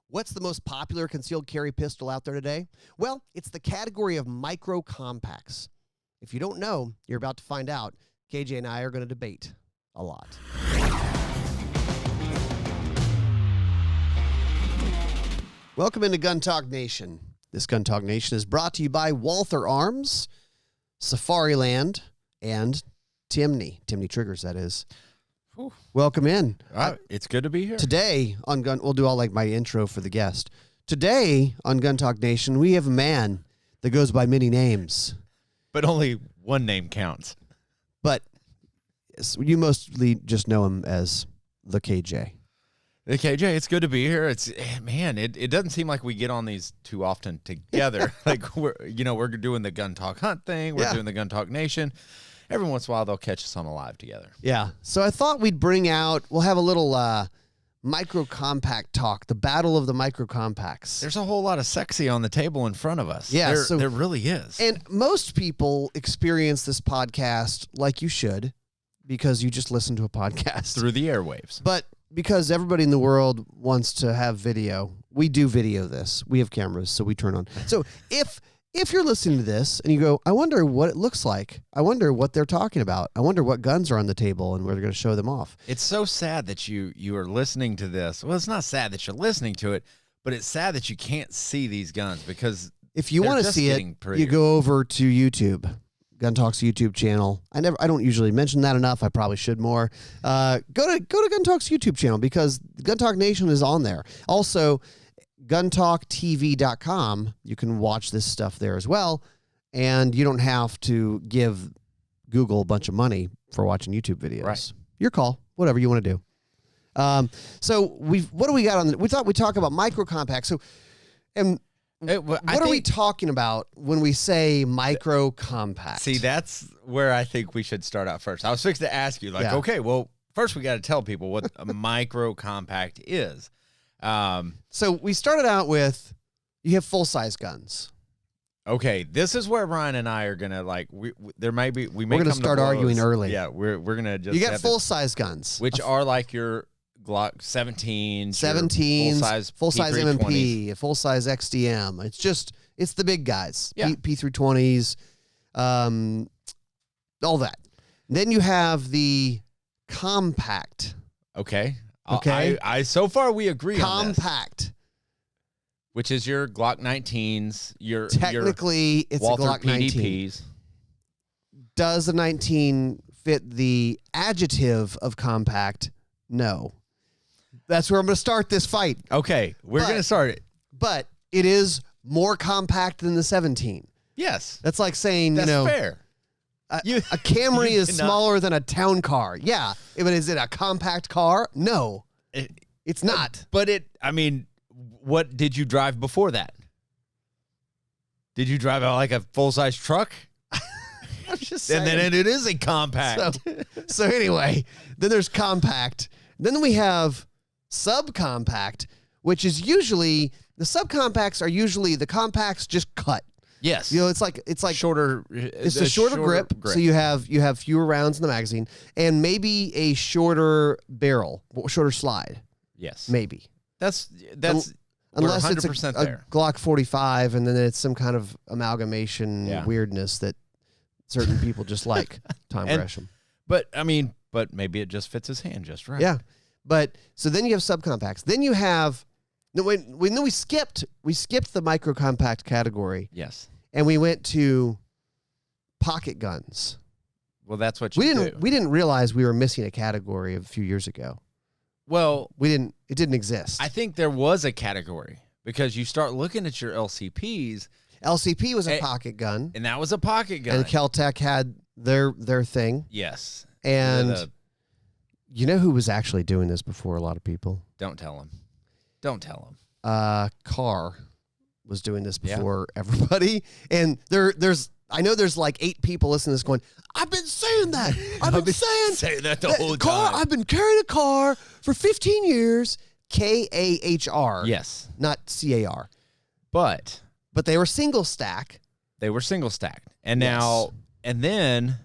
What's the most popular concealed carry pistol out there today? Well, it's the category of micro compacts. If you don't know, you're about to find out. KJ and I are going to debate a lot. Welcome into Gun Talk Nation. This Gun Talk Nation is brought to you by Walther Arms, Safariland, and Timney Triggers, that is. Whew. Welcome in. It's good to be here. Today on Gun, we'll do all like my intro for the guest. Today on Gun Talk Nation, we have a man that goes by many names. But only one name counts. But you mostly just know him as the KJ. The KJ, it's good to be here. It doesn't seem like we get on these too often together. Like we're doing the Gun Talk Hunt thing. We're doing the Gun Talk Nation. Every once in a while, they'll catch us on a live together. Yeah. So I thought we'd we'll have a little micro compact talk, the battle of the micro compacts. There's a whole lot of sexy on the table in front of us. Yeah. There really is. And most people experience this podcast like you should because you just listen to a podcast. Through the airwaves. But because everybody in the world wants to have video, we do video this. We have cameras, so we turn on. So if you're listening to this and you go, I wonder what it looks like. I wonder what they're talking about. I wonder what guns are on the table and where they're going to show them off. It's so sad that you are listening to this. Well, it's not sad that you're listening to it, but it's sad that you can't see these guns because if you want to see it, you go over to YouTube, Gun Talk's YouTube channel. I don't usually mention that enough. I probably should more. Go to Gun Talk's YouTube channel because Gun Talk Nation is on there. Also, GunTalkTV.com, you can watch this stuff there as well, and you don't have to give Google a bunch of money for watching YouTube videos. Right. Your call, whatever you want to do. So what do we got on? We thought we'd talk about micro compacts. So, what are we talking about when we say micro compact? See, that's where I think we should start out first. I was fixing to ask you, okay, well, first we got to tell people what a micro compact is. So we started out with, you have full-size guns. Okay, this is where Ryan and I are gonna we're gonna start arguing early. Yeah, we're gonna just. You got full-size guns, which are like your Glock 17s, full-size M&P, a full-size XDM. It's the big guys. Yeah. P320s, all that. Then you have the compact. Okay. Okay. I so far we agree on this. Compact. Which is your Glock 19s, Technically, it's Walther a Glock 19. PDPs. Does the 19 fit the adjective of compact? No. That's where I'm going to start this fight. Okay, we're going to start it. But it is more compact than the 17. Yes. That's like saying, That's fair. A Camry is smaller than a town car. Yeah. But is it a compact car? No. It's not. But what did you drive before that? Did you drive like a full-size truck? I'm just saying. And then it is a compact. So anyway, then there's compact. Then we have subcompact, which is usually, the subcompacts are usually the compacts just cut. Yes. It's like shorter. It's a shorter grip, so you have fewer rounds in the magazine, and maybe a shorter barrel, shorter slide. Yes. Maybe. That's unless it's a Glock 45, and then it's some kind of amalgamation weirdness that certain people just like. Tom Gresham. But maybe it just fits his hand just right. Yeah. But so then you have subcompacts. Then you have we skipped the micro compact category. Yes. And we went to pocket guns. Well, that's what we didn't realize we were missing a category a few years ago. Well, it didn't exist. I think there was a category because you start looking at your LCPs. LCP was a pocket gun. And that was a pocket gun. And Kel-Tec had their thing. Yes. And you know who was actually doing this before a lot of people? Don't tell him. Don't tell him. Carr was doing this before everybody. And I know there's like 8 people listening to this going, I've been saying that. I've been saying that the whole time. I've been carrying a car for 15 years. KAHR. Yes. Not CAR. But they were single stack. They were single stacked. And then,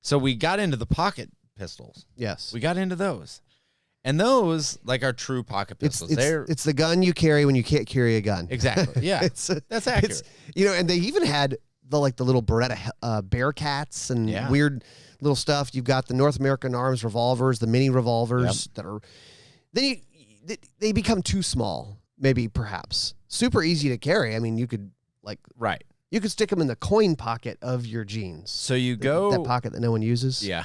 so we got into the pocket pistols. Yes. We got into those. And those, like, are true pocket pistols. It's the gun you carry when you can't carry a gun. Exactly. Yeah, that's accurate. And they even had the little Beretta Bearcats and weird little stuff. You've got the North American Arms revolvers, the mini revolvers that are. Then they become too small, maybe perhaps super easy to carry. I mean, you could you could stick them in the coin pocket of your jeans. So you go that pocket that no one uses. Yeah,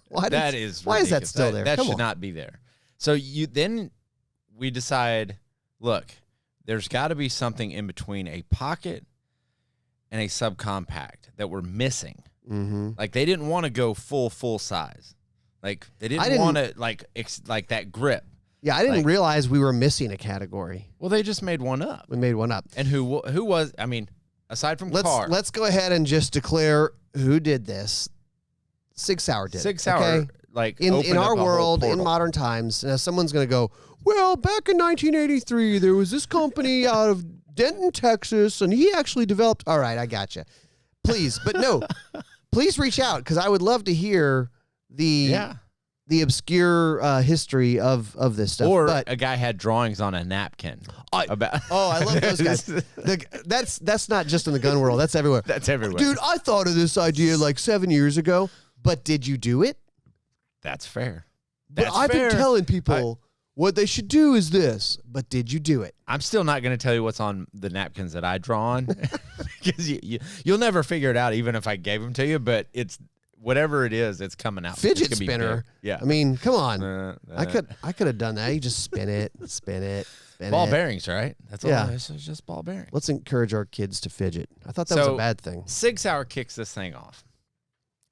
why is why is that still there? That should not be there. So we decide, look, there's got to be something in between a pocket and a subcompact that we're missing. Mm-hmm. Like, they didn't want to go full size. Like, they didn't want to like that grip. Yeah, I didn't realize we were missing a category. Well, they just made one up. We made one up. And who was? I mean, aside from car, let's go ahead and just declare who did this. Sig Sauer did. Sig Sauer, okay? like, in our world, in modern times. Now, someone's going to go, well, back in 1983, there was this company out of Denton, Texas, and he actually developed. All right, I got you. Please, but no, please reach out because I would love to hear the obscure history of this stuff. Or a guy had drawings on a napkin. I love those guys. That's not just in the gun world. That's everywhere. That's everywhere. Dude, I thought of this idea like 7 years ago, but did you do it? That's fair. But I've been telling people what they should do is this, but did you do it? I'm still not going to tell you what's on the napkins that I draw on because you'll never figure it out even if I gave them to you, but it's whatever it is, it's coming out. Fidget spinner. Yeah. I mean, come on. I could have done that. You just spin it. Ball bearings, right? That's all. It's just ball bearings. Let's encourage our kids to fidget. I thought that was a bad thing. Sig Sauer kicks this thing off.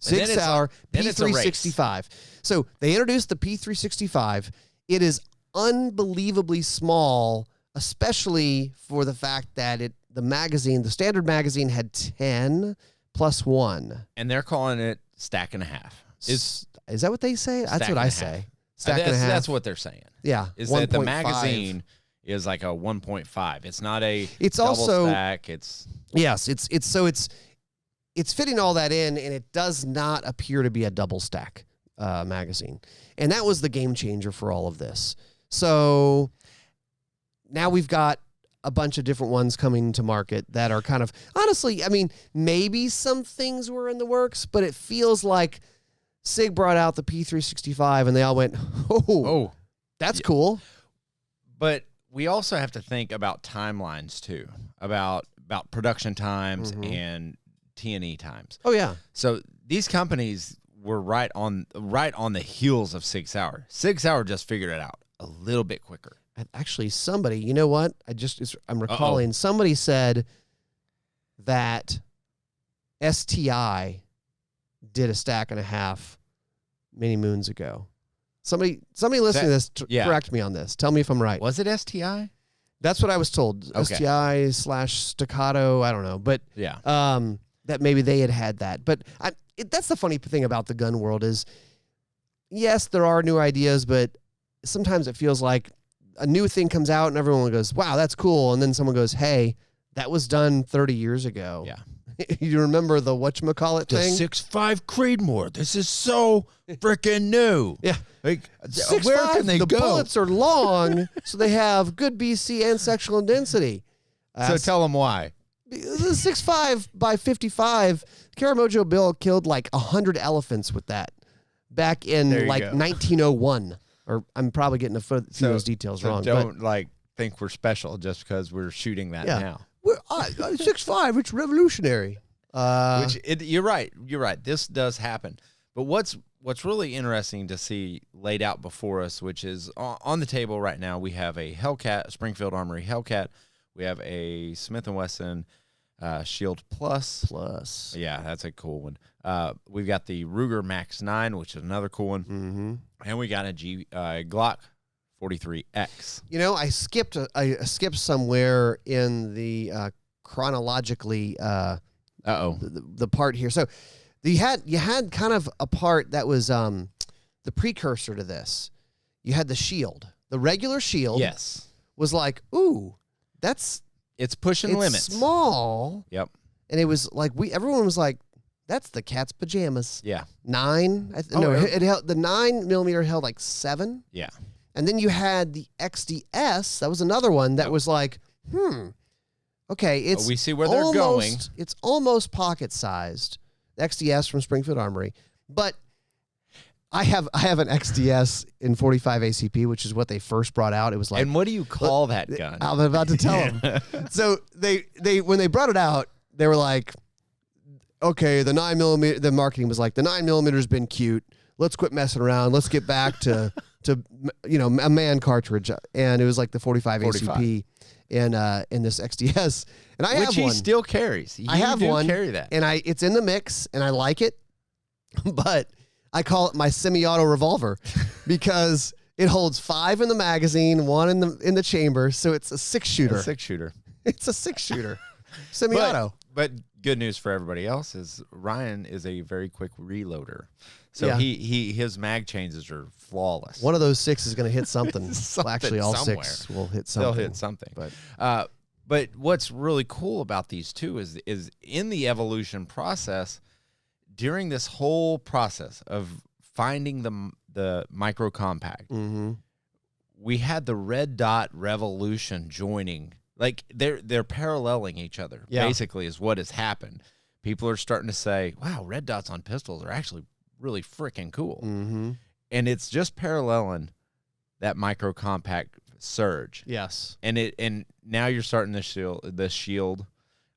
Sig Sauer P365. So they introduced the P365. It is unbelievably small, especially for the fact that the standard magazine had 10 plus 1. And they're calling it stack and a half. Is that what they say? That's what I say. Stack and a half. That's what they're saying. Yeah. Is that the magazine is like a 1.5. It's not a double stack. It's fitting all that in, and it does not appear to be a double stack magazine. And that was the game changer for all of this. So now we've got a bunch of different ones coming to market that are kind of, honestly, I mean, maybe some things were in the works, but it feels like Sig brought out the P365 and they all went, oh, that's cool. But we also have to think about timelines too, about production times and T&E times. Oh yeah. So these companies were right on the heels of Sig Sauer. Sig Sauer just figured it out a little bit quicker. Actually, somebody, you know what? I'm recalling somebody said that STI did a stack and a half many moons ago. Somebody listening to this, correct me on this. Tell me if I'm right. Was it STI? That's what I was told. Okay. STI/staccato. I don't know, but that maybe they had that. But that's the funny thing about the gun world is, yes, there are new ideas, but sometimes it feels like a new thing comes out and everyone goes, wow, that's cool. And then someone goes, hey, that was done 30 years ago. Yeah. You remember the whatchamacallit thing? The 6.5 Creedmoor. This is so freaking new. Yeah. Like, 6.5, where can they go? The bullets are long, so they have good BC and sexual density. So tell them why. The 6.5 by 55, Karamojo Bill killed like 100 elephants with that back in like 1901. Or I'm probably getting a few of those details wrong. Don't think we're special just because we're shooting that now. 6.5, it's revolutionary. You're right. You're right. This does happen. But what's really interesting to see laid out before us, which is on the table right now, we have a Hellcat, Springfield Armory Hellcat. We have a Smith & Wesson Shield Plus. Yeah, that's a cool one. We've got the Ruger Max 9, which is another cool one. Mm-hmm. And we got a Glock 43X. You know, I skipped somewhere in the chronologically the part here. So you had kind of a part that was the precursor to this. You had the shield. The regular shield was like, ooh, it's pushing limits. Small. Yep. And it was like everyone was like, That's the cat's pajamas. Yeah. 9. It held, the 9mm held like 7. Yeah. And then you had the XDS. That was another one that was like, okay, it's we see where they're going. It's almost pocket sized. The XDS from Springfield Armory, but I have an XDS in 45 ACP, which is what they first brought out. It was like, and what do you call that gun? I'm about to tell them. So they when they brought it out, they were like, okay, the 9mm. The marketing was like, the 9mm's been cute. Let's quit messing around. Let's get back to a man cartridge. And it was like the 45 ACP in this XDS. And I have one. Which he still carries. I have one. Carry that. And it's in the mix, and I like it, but I call it my semi-auto revolver because it holds 5 in the magazine, 1 in the chamber, so it's a 6-shooter. A 6-shooter. It's a 6-shooter. Semi-auto. But good news for everybody else is Ryan is a very quick reloader. So his mag changes are flawless. One of those 6 is going to hit something. Well, actually, all somewhere. 6 will hit something. They'll hit something. But what's really cool about these two is in the evolution process, during this whole process of finding the micro compact, we had the red dot revolution joining. Like they're paralleling each other. Basically, is what has happened. People are starting to say, "Wow, red dots on pistols are actually really freaking cool," and it's just paralleling that micro compact surge. Yes, and now you're starting to the shield,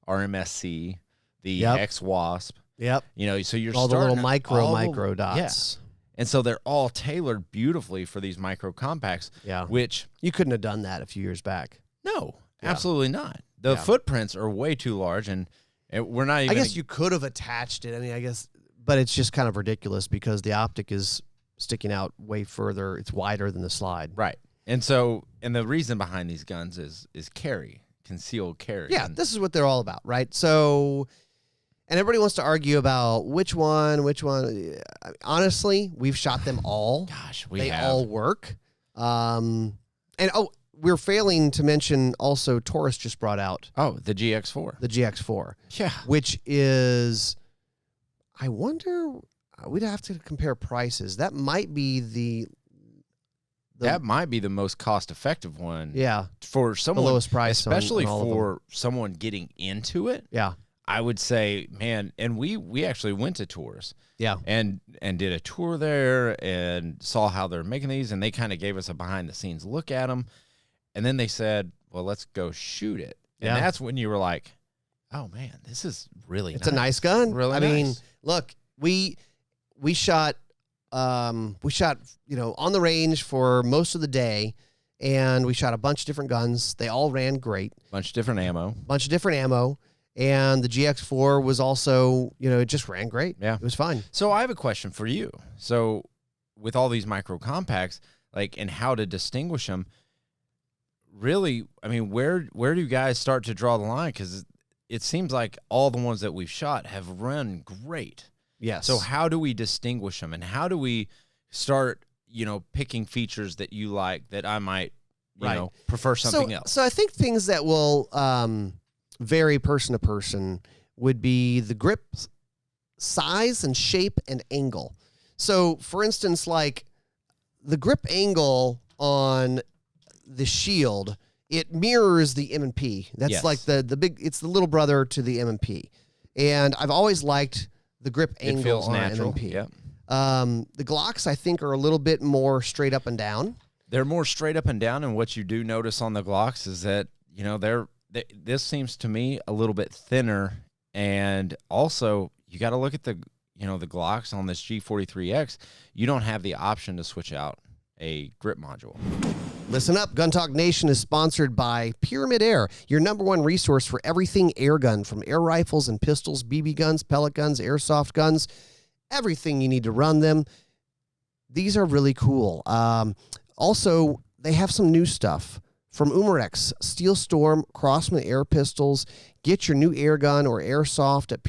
RMSC, the X Wasp. Yep. So you're all starting the little micro dots. Yeah. And so they're all tailored beautifully for these micro compacts. Yeah. Which you couldn't have done that a few years back. No, absolutely not. The footprints are way too large, and we're not even. I guess you could have attached it. I mean, but it's just kind of ridiculous because the optic is sticking out way further. It's wider than the slide. Right. And the reason behind these guns is concealed carry. Yeah, this is what they're all about, right? So. And everybody wants to argue about which one. Honestly, we've shot them all. Gosh, they all work. And we're failing to mention also Taurus just brought out. Oh, the GX4. The GX4. Yeah. Which is, I wonder, we'd have to compare prices. That might be that might be the most cost-effective one. Yeah. For someone, the lowest price, especially for someone getting into it. Yeah. I would say, man, and we actually went to Taurus. Yeah. And did a tour there and saw how they're making these, and they kind of gave us a behind-the-scenes look at them. And then they said, well, let's go shoot it. And that's when you were like, oh, man, this is really nice. It's a nice gun. Really I nice. mean, look, we shot, on the range for most of the day, and we shot a bunch of different guns. They all ran great. Bunch of different ammo. And the GX4 was also, it just ran great. Yeah. It was fine. So I have a question for you. So with all these micro compacts, and how to distinguish them, really, I mean, where do you guys start to draw the line? Because it seems like all the ones that we've shot have run great. Yes. So how do we distinguish them? And how do we start, picking features that you like that I might, prefer something else? So I think things that will vary person to person would be the grip size and shape and angle. So for instance, like the grip angle on the shield, it mirrors the M&P. That's like the big, it's the little brother to the M&P. And I've always liked the grip angle it feels on natural. M&P. Yep. The Glocks, I think, are a little bit more straight up and down. They're more straight up and down, and what you do notice on the Glocks is that, this seems to me a little bit thinner, and also you got to look at the Glocks on this G43X. You don't have the option to switch out a grip module. Listen up. Gun Talk Nation is sponsored by Pyramyd Air, your #1 resource for everything air gun, from air rifles and pistols, BB guns, pellet guns, airsoft guns, everything you need to run them. These are really cool. Also, they have some new stuff. From Umarex, Steel Storm, Crossman air pistols. Get your new air gun or airsoft at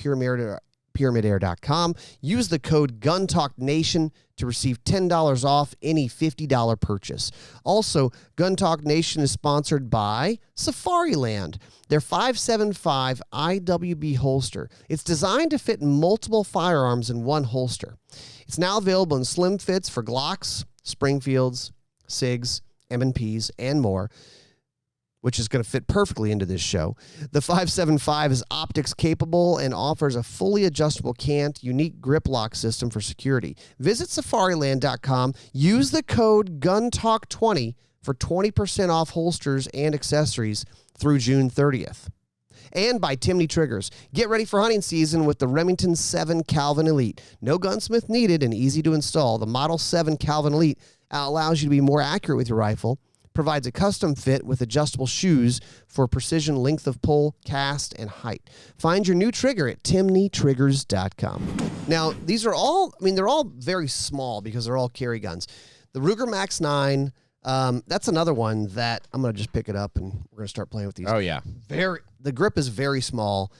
pyramydair.com. Use the code GunTalkNation to receive $10 off any $50 purchase. Also, Gun Talk Nation is sponsored by Safariland. Their 5.75 IWB holster. It's designed to fit multiple firearms in one holster. It's now available in slim fits for Glocks, Springfields, SIGs, M&Ps, and more, which is going to fit perfectly into this show. The 5.75 is optics capable and offers a fully adjustable cant, unique grip lock system for security. Visit Safariland.com. Use the code GUNTALK20 for 20% off holsters and accessories through June 30th. And by Timney Triggers. Get ready for hunting season with the Remington 7 Calvin Elite. No gunsmith needed and easy to install. The Model 7 Calvin Elite allows you to be more accurate with your rifle, provides a custom fit with adjustable shoes for precision length of pull, cast, and height. Find your new trigger at timneytriggers.com. Now, these are all, they're all very small because they're all carry guns. The Ruger Max 9, that's another one that I'm going to just pick it up and we're going to start playing with these. Oh, yeah. The grip is very small.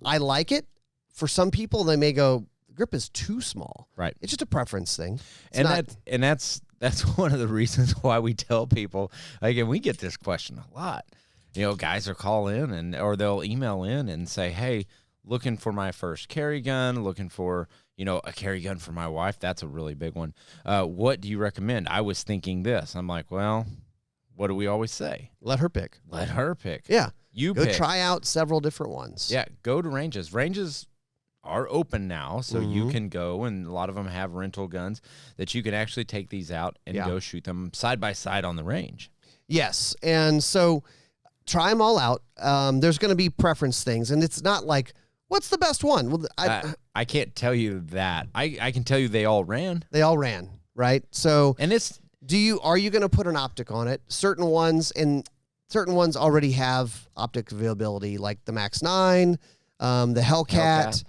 I like it. For some people, they may go, the grip is too small. Right. It's just a preference thing. That's one of the reasons why we tell people, again, we get this question a lot. Guys are call in or they'll email in and say, hey, looking for my first carry gun, looking for, a carry gun for my wife. That's a really big one. What do you recommend? I was thinking this. I'm like, well, what do we always say? Let her pick. Let her pick. Yeah. You go pick. Try out several different ones. Yeah. Go to ranges. Ranges are open now, so you can go, and a lot of them have rental guns that you can actually take these out and go shoot them side by side on the range. Yes, and so try them all out. There's going to be preference things, and it's not like, what's the best one? Well, I can't tell you that. I can tell you they all ran. They all ran, right? So, and are you going to put an optic on it? Certain ones already have optic availability, like the Max 9, the Hellcat.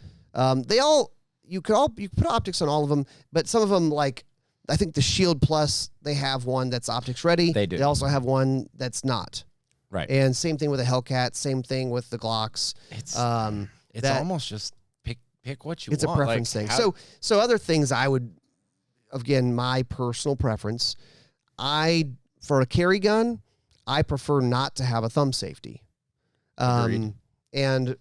You put optics on all of them, but some of them, like I think the Shield Plus, they have one that's optics ready. They do. They also have one that's not. Right. And same thing with the Hellcat. Same thing with the Glocks. It's almost just pick what you want. It's a preference thing. So other things I would, again, my personal preference, for a carry gun, I prefer not to have a thumb safety. Agreed. And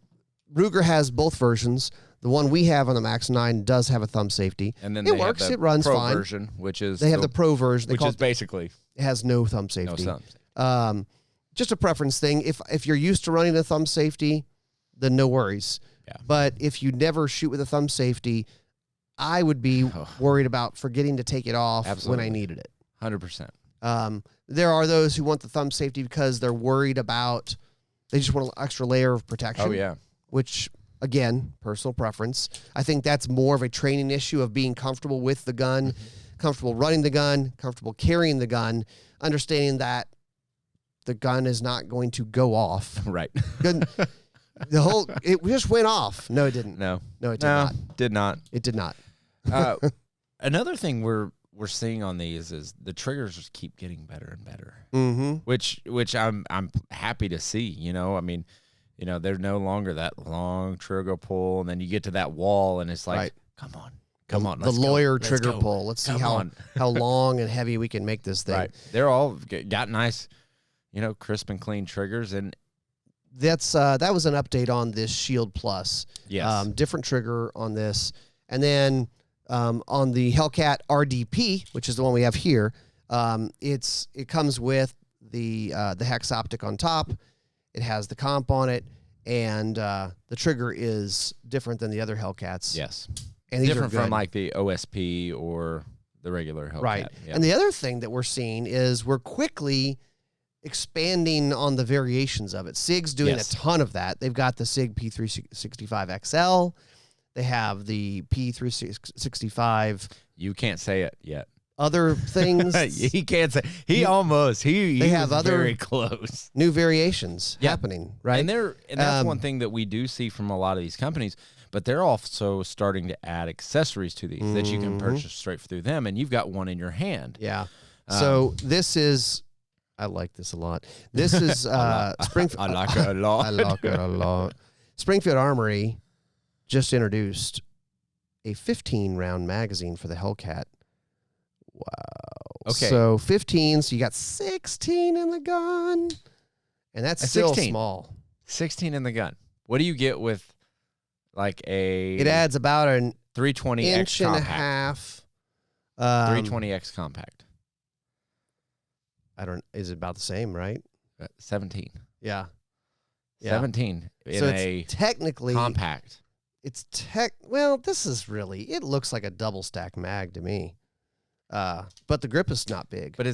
Ruger has both versions. The one we have on the Max 9 does have a thumb safety. And then it works. It runs Pro fine. Version, which is they have the Pro version, which is basically it has no thumb safety. No thumb safety. Just a preference thing. If you're used to running a thumb safety, then no worries. Yeah. But if you never shoot with a thumb safety, I would be worried about forgetting to take it off when I needed it. 100%. There are those who want the thumb safety because they're worried about, they just want an extra layer of protection. Oh, yeah. Which, again, personal preference. I think that's more of a training issue of being comfortable with the gun, comfortable running the gun, comfortable carrying the gun, understanding that the gun is not going to go off. Right. It just went off. No, it didn't. No, it did not. Did not. It did not. Another thing we're seeing on these is the triggers just keep getting better and better. Mm-hmm. Which I'm happy to see. They're no longer that long trigger pull, and then you get to that wall, and it's like, come on, the lawyer trigger pull. Let's see how long and heavy we can make this thing. Right. They're all got nice, crisp and clean triggers, and that was an update on this Shield Plus. Yes. Different trigger on this, and then on the Hellcat RDP, which is the one we have here, it comes with the hex optic on top. It has the comp on it, and the trigger is different than the other Hellcats. Yes. And these different are good. from like the OSP or the regular Hellcat. Right. Yeah. And the other thing that we're seeing is we're quickly expanding on the variations of it. SIG's doing a ton of that. They've got the SIG P365 XL. They have the P365. You can't say it yet. Other things. He can't say. He have other very close. New variations happening, right? And that's one thing that we do see from a lot of these companies, but they're also starting to add accessories to these that you can purchase straight through them, and you've got one in your hand. Yeah. So this is, I like this a lot. This is Springfield. I like it a lot. I like it a lot. Springfield Armory just introduced a 15-round magazine for the Hellcat. Wow. Okay. So 15, so you got 16 in the gun. And that's still 16. small. 16 in the gun. What do you get with like a... It adds about an 320X inch and a compact. half. 320X compact. Is it about the same, right? 17. Yeah. 17 in So a it's technically compact. Well, this is really, it looks like a double stack mag to me. But the grip is not big. But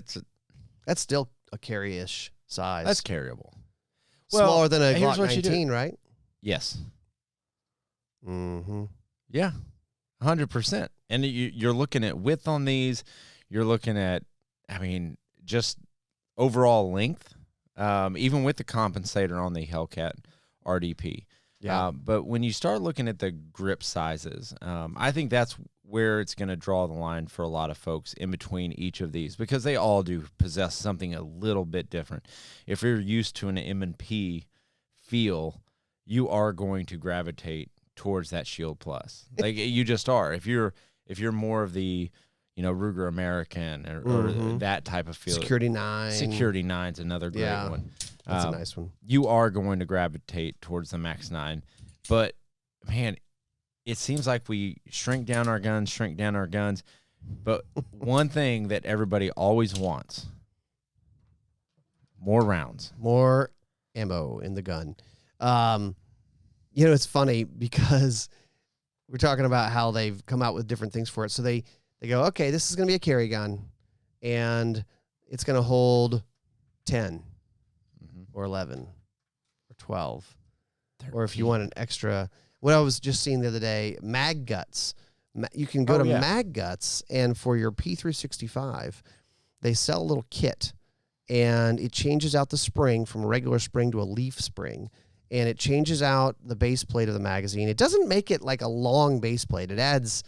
That's still a carry-ish size. that's carryable. Smaller than a here's Glock what you do. 19, right? Yes. Mm-hmm. Yeah. 100%. And you're looking at width on these. You're looking at, I mean, just overall length, even with the compensator on the Hellcat RDP. Yeah. But when you start looking at the grip sizes, I think that's where it's going to draw the line for a lot of folks in between each of these, because they all do possess something a little bit different. If you're used to an M&P feel, you are going to gravitate towards that Shield Plus. Like you just are. If you're more of the, Ruger American or that type of feel. Security 9. Security 9's another great one. That's a nice one. You are going to gravitate towards the Max 9. But, man, it seems like we shrink down our guns. But one thing that everybody always wants, more rounds. More ammo in the gun. It's funny because we're talking about how they've come out with different things for it. So they go, okay, this is going to be a carry gun, and it's going to hold 10 or 11 or 12. 13. Or if you want an extra, what I was just seeing the other day, mag guts. You can go to mag guts, and for your P365, they sell a little kit, and it changes out the spring from a regular spring to a leaf spring. And it changes out the base plate of the magazine. It doesn't make it like a long base plate. It adds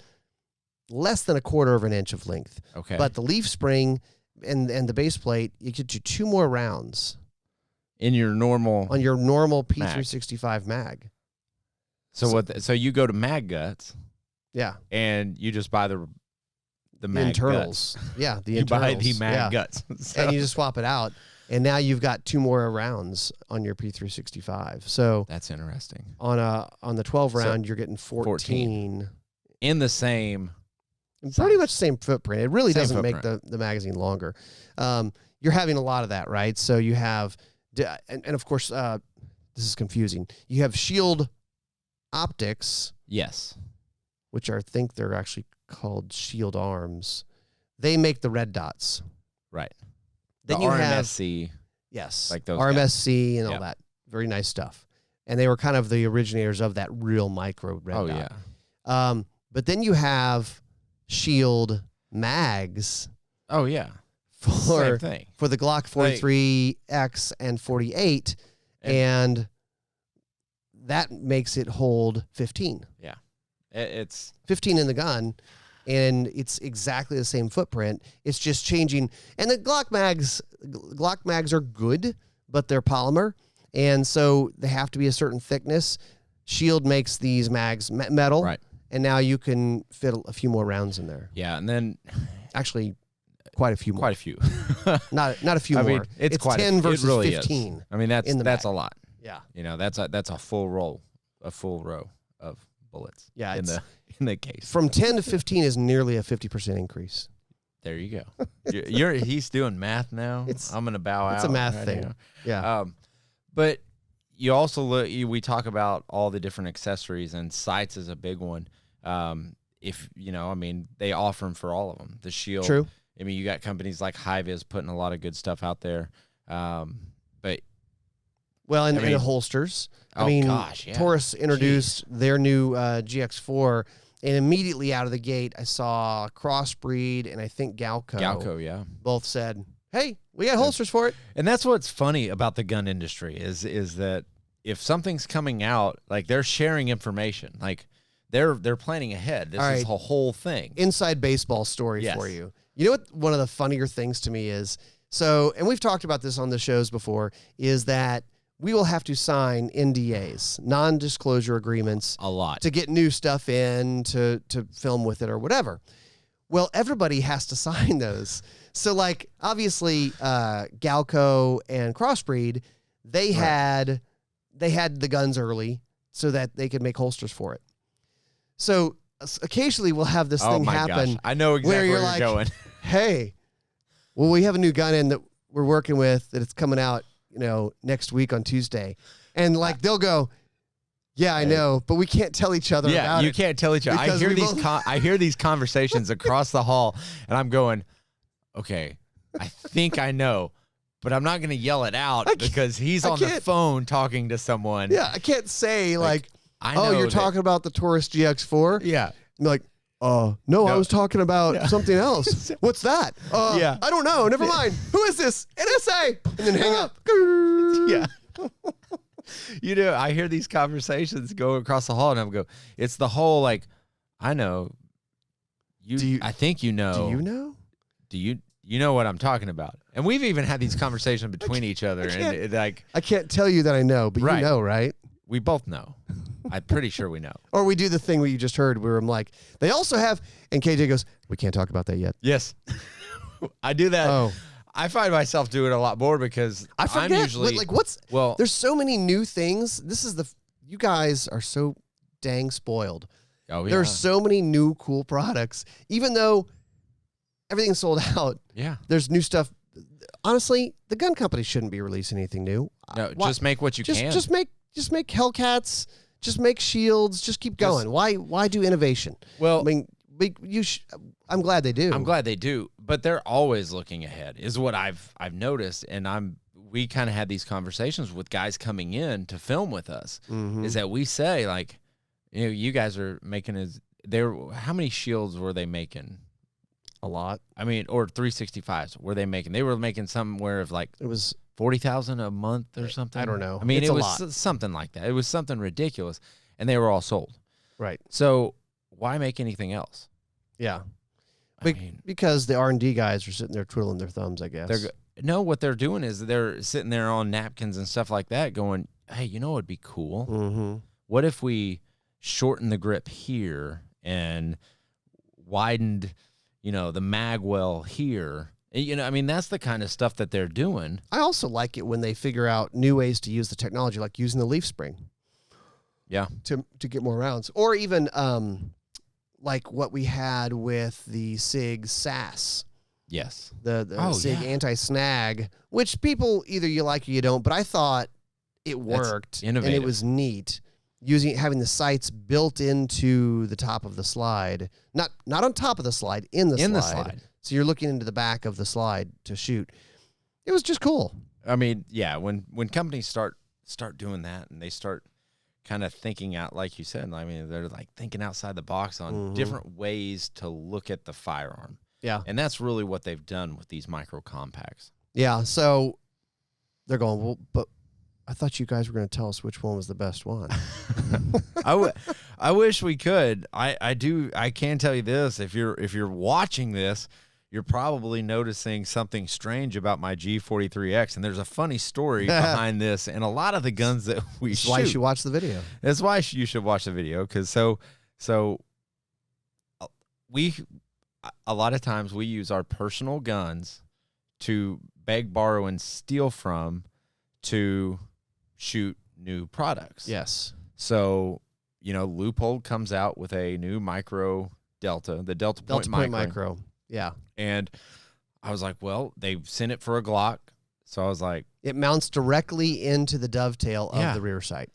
less than 1/4 of an inch of length. Okay. But the leaf spring and the base plate, you get you 2 more rounds in your normal on your normal P365 mag. So you go to Mag Guts, yeah, and you just buy the mag internals. guts. Yeah, the you internals. buy the mag guts, and you just swap it out. And now you've got 2 more rounds on your P365. So that's interesting. On the 12 round, you're getting 14 in the same, pretty much same footprint. It really doesn't footprint. make the magazine longer. You're having a lot of that, right? So you have, and of course, this is confusing. You have Shield optics, yes, which I think they're actually called Shield Arms. They make the red dots, right? Then the you RMSC, yes, like those RMSC and all that. Very nice stuff. And they were kind of the originators of that real micro red dot. Yeah. But then you have Shield mags. Oh yeah. For same thing. For the Glock 43X and 48, and that makes it hold 15. Yeah. It's 15 in the gun. And it's exactly the same footprint. It's just changing. And the Glock mags are good, but they're polymer. And so they have to be a certain thickness. Shield makes these mags metal. Right. And now you can fit a few more rounds in there. Yeah. And then actually quite a few more. Quite a few. not a few more. Mean, it's quite 10 versus it really 15. Is. I mean, that's a lot. Yeah. That's a full row of bullets. Yeah. In the case. From 10 to 15 is nearly a 50% increase. There you go. He's doing math now. I'm gonna bow out. It's a math right thing. now. Yeah. But you also we talk about all the different accessories, and sights is a big one. If they offer them for all of them. The Shield. True. I mean, you got companies like High-Vis putting a lot of good stuff out there. But and the holsters. Gosh, yeah. Taurus introduced their new GX4, and immediately out of the gate, I saw Crossbreed and I think Galco. Galco, yeah. Both said, "Hey, we got holsters for it." And that's what's funny about the gun industry is that if something's coming out, like they're sharing information, like they're planning ahead. This is a whole thing. Inside baseball story for you. You know what? One of the funnier things to me is, and we've talked about this on the shows before, is that we will have to sign NDAs, non-disclosure agreements, A lot. to get new stuff in to film with it or whatever. Well, everybody has to sign those. So, like, obviously, Galco and Crossbreed, they had the guns early so that they could make holsters for it. So occasionally we'll have this thing happen. Gosh. I know exactly where where you're like, going. Hey, well, we have a new gun in that we're working with that it's coming out, next week on Tuesday. And like, they'll go, yeah, I know, but we can't tell each other about it. You can't tell each other. I hear these conversations across the hall, and I'm going, okay, I think I know, but I'm not going to yell it out because he's on the phone talking to someone. Yeah, I can't say like I know you're talking about the Taurus GX4? Yeah. I'm like, no, I was talking about something else. What's that? Yeah. I don't know. Never mind. Who is this? NSA. And then hang up. Yeah. I hear these conversations go across the hall, and I'm go, it's the whole, like, I know. I think you know. Do you know? Do you know what I'm talking about? And we've even had these conversations between each other, and I can't tell you that I know, but you know, right? We both know. I'm pretty sure we know. Or we do the thing where you just heard where I'm like, they also have, and KJ goes, we can't talk about that yet. Yes. I do that. Oh. I find myself doing it a lot more because I forget. I'm usually there's so many new things. You guys are so dang spoiled. Oh, yeah. There's so many new cool products, even though everything's sold out. Yeah. There's new stuff. Honestly, the gun company shouldn't be releasing anything new. No, just make what you can. Just make Hellcats. Just make shields. Just keep going. Why do innovation? Well, I mean, I'm glad they do. I'm glad they do, but they're always looking ahead, is what I've noticed, and we kind of had these conversations with guys coming in to film with us. Mm-hmm. Is that we say, like, you guys are making how many shields were they making? A lot. I mean, or 365s were they making? They were making somewhere of like it was 40,000 a month or something. I don't know. I mean, it was something like that. It was something ridiculous, and they were all sold. Right. So why make anything else? Yeah. mean, because the R&D guys are sitting there twiddling their thumbs, I guess. What they're doing is they're sitting there on napkins and stuff like that going, hey, you know what would be cool? Mm-hmm. What if we shorten the grip here and widened, the mag well here? I mean, that's the kind of stuff that they're doing. I also like it when they figure out new ways to use the technology, like using the leaf spring. Yeah. To get more rounds. Or even like what we had with the SIG SAS. Yes. The SIG anti-snag, which people either you like or you don't, but I thought it worked. That's innovative. And it was neat. Having the sights built into the top of the slide. Not on top of the slide, in the slide. So you're looking into the back of the slide to shoot. It was just cool. I mean, yeah, when companies start doing that and they start kind of thinking out, like you said, I mean, they're like thinking outside the box on different ways to look at the firearm. Yeah. And that's really what they've done with these micro compacts. Yeah. So they're going, well, but I thought you guys were going to tell us which one was the best one. I wish we could. I can tell you this. If you're watching this, you're probably noticing something strange about my G43X, and there's a funny story behind this and a lot of the guns that we shoot. That's why you should watch the video. That's why you should watch the video, because a lot of times we use our personal guns to beg, borrow, and steal from to shoot new products. Yes. So, Loophole comes out with a new micro Delta, the Delta Point Micro. Yeah. And I was like, well, they sent it for a Glock. So I was like, it mounts directly into the dovetail of the rear sight.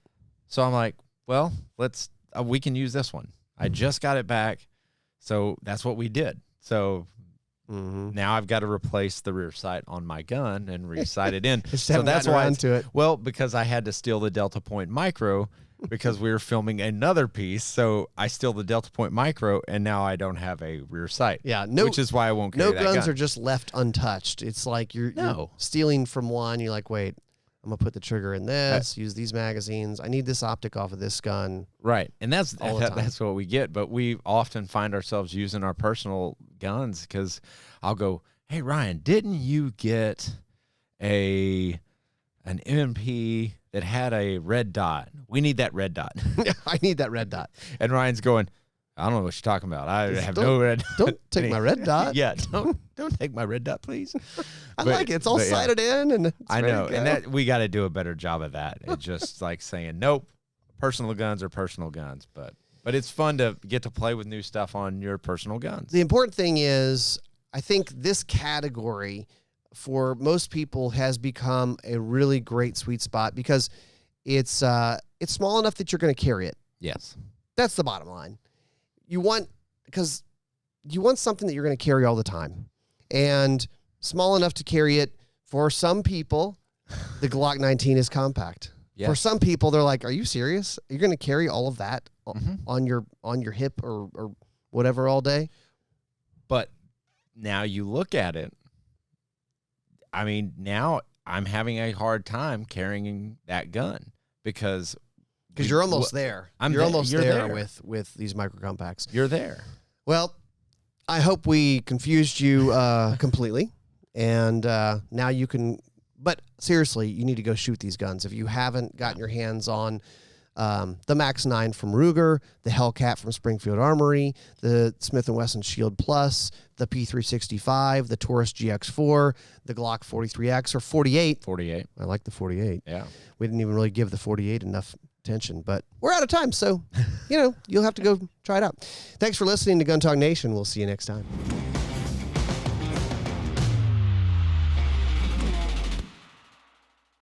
So I'm like, well, we can use this one. I just got it back. So that's what we did. So now I've got to replace the rear sight on my gun and re-sight it in. So that's why into it. Well, because I had to steal the Delta Point Micro because we were filming another piece. So I steal the Delta Point Micro, and now I don't have a rear sight. Yeah, which is why I won't carry that gun. No guns are just left untouched. It's like you're stealing from one. You're like, wait, I'm going to put the trigger in this, use these magazines. I need this optic off of this gun. Right, and that's what we get. But we often find ourselves using our personal guns because I'll go, hey, Ryan, didn't you get an MP that had a red dot. We need that red dot. I need that red dot. And Ryan's going, I don't know what you're talking about. I have no red dot. Don't take my red dot. Yeah, don't take my red dot, please. I like it. It's all sighted in, and I know, and that we got to do a better job of that. It's just like saying, nope, personal guns are personal guns, but it's fun to get to play with new stuff on your personal guns. The important thing is, I think this category for most people has become a really great sweet spot because it's small enough that you're going to carry it. Yes, that's the bottom line. You want something that you're going to carry all the time, and small enough to carry it. For some people, the Glock 19 is compact. Yes. For some people, they're like, "Are you serious? You're going to carry all of that on your hip or whatever all day?" But now you look at it. I mean, now I'm having a hard time carrying that gun because you're almost there. You're almost there with these micro compacts. You're there. Well, I hope we confused you completely, and now you can. But seriously, you need to go shoot these guns. If you haven't gotten your hands on the Max 9 from Ruger, the Hellcat from Springfield Armory, the Smith & Wesson Shield Plus, the P365, the Taurus GX4, the Glock 43X or 48. 48. I like the 48. Yeah. We didn't even really give the 48 enough attention, but we're out of time, so you'll have to go try it out. Thanks for listening to Gun Talk Nation. We'll see you next time.